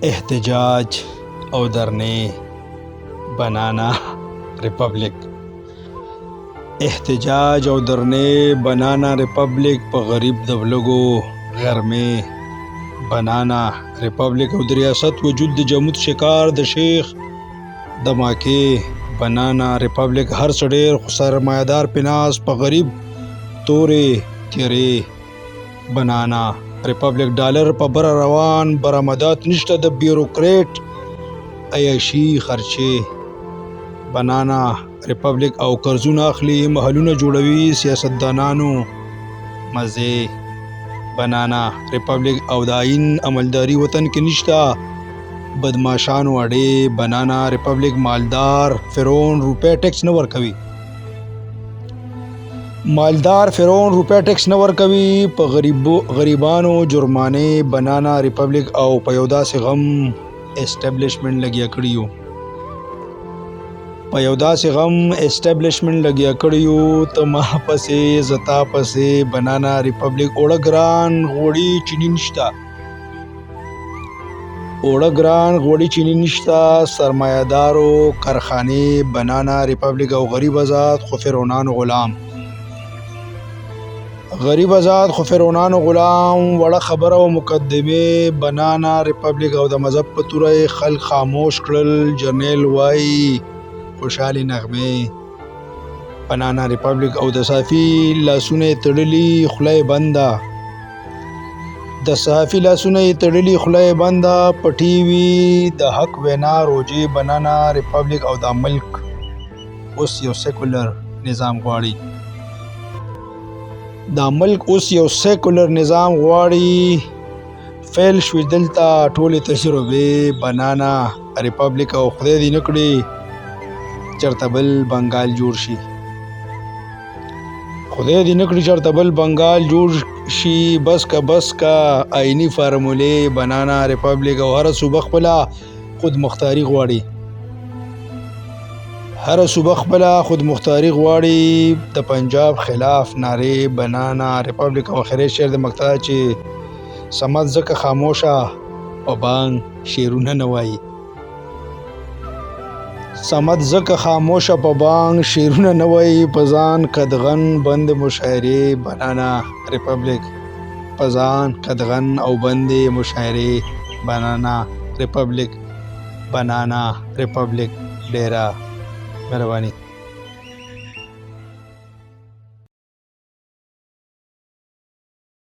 احتجاج او درنې بنانا ریپبلک. احتجاج او درنې بنانا ریپبلک په غریب د ولګو غرمې بنانا ریپبلک او د ریاست وجود د جمود شکار د شیخ د ماکې بنانا ریپبلک. هر څه ډېر خو سرمایه‌دار پناس په غریب تورې تیرې بنانا ریپبلک. ډالر په بره روان برآمدات نشته د بیوروکریټ عیاشي خرچې بنانا ریپبلک. او قرضونه اخلي محلونه جوړوي سیاستدانانو مزې بنانا ریپبلک. او د آئین عملداري وطن کې نشته بدماشانو اډې بنانا ریپبلک. مالدار فرعون روپے ټیکس نه ورکوي ټیکس نه ورکوي په غریبانو جرمانې بنانا ریپبلک. او په یو داسې غم اسټابلیشمنټ لګیا کړیو ته ما پسې زتا پسې بنانا ریپبلک. اوړه ګران غوړي چینی نشته سرمایه‌دارو کارخانې بنانا ریپبلک. او غریب آزاد خو فرعونانو غلام وړه خبره او مقدمې بنانا ریپبلک. او د مذهب په توره خلک خاموش کړل جرنیل وایي خوشحالي نغمې بنانا ریپبلک. او د صحافي لاسونه یې تړلي خوله یې بنده په ټي وي د حق وینا روجې بنانا ریپبلک. او دا ملک اوس یو سیکولر نظام غواړي فیل شوي دلته ټولې تجربې بنانا ریپبلک. او خدای دې نه کړي چرته بل بنګال جوړ شي بس کا آئینی فارمولې بنانا ریپبلک. او هر صوبه خپله خودمختاري غواړي د پنجاب خلاف نارې بنانا ریپبلک. او اخري شعر د مقتدا چې سمت ځکه خاموشه په بانګ شعرونه نه وایي په ځان قدغن بند مشاعرې بنانا ریپبلک. بنانا ریپبلک ډیره مهرباني.